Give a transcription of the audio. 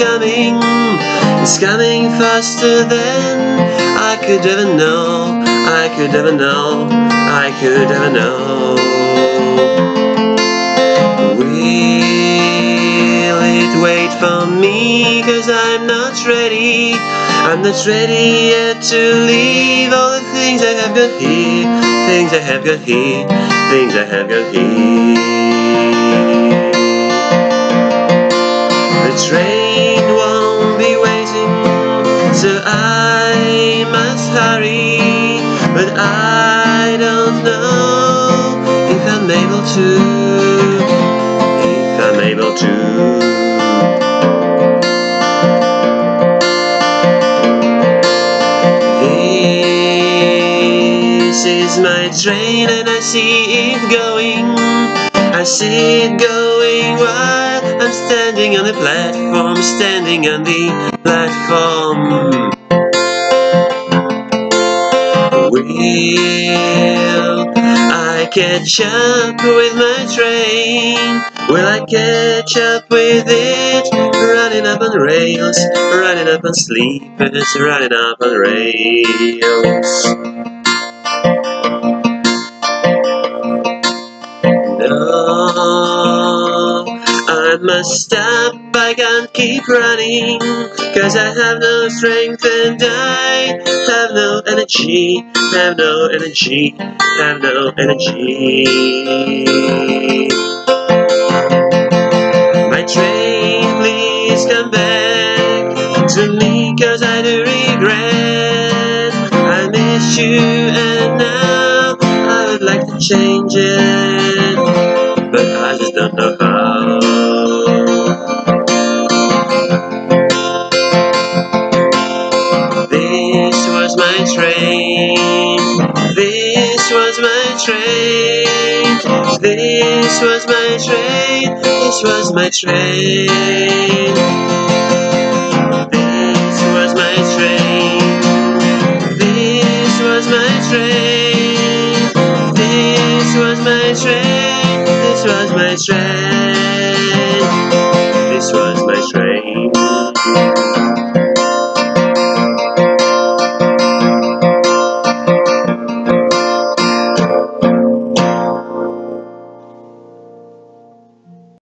coming. It's coming faster than I could ever know. I could ever know. I could ever know. Will it wait for me? 'Cause I'm not ready. I'm not ready yet to leave all the things I have got here. Things I have got here. Things I have got here. The train won't be waiting, so I must hurry. But I don't know if I'm able to. If I'm able to. This is my train and I see it going. I see it going while I'm standing on the platform. Standing on the platform. Will I catch up with my train? Will I catch up with it? Running up on rails, running up on sleepers, running up on rails. No, I must stop, I can't keep running, 'cause I have no strength and I have no energy, have no energy, have no energy. My train, please come back to me, 'cause I do regret I miss you and now I would like to change it, but I just don't know how. This was my train. This was my train. This was my train. This was my train.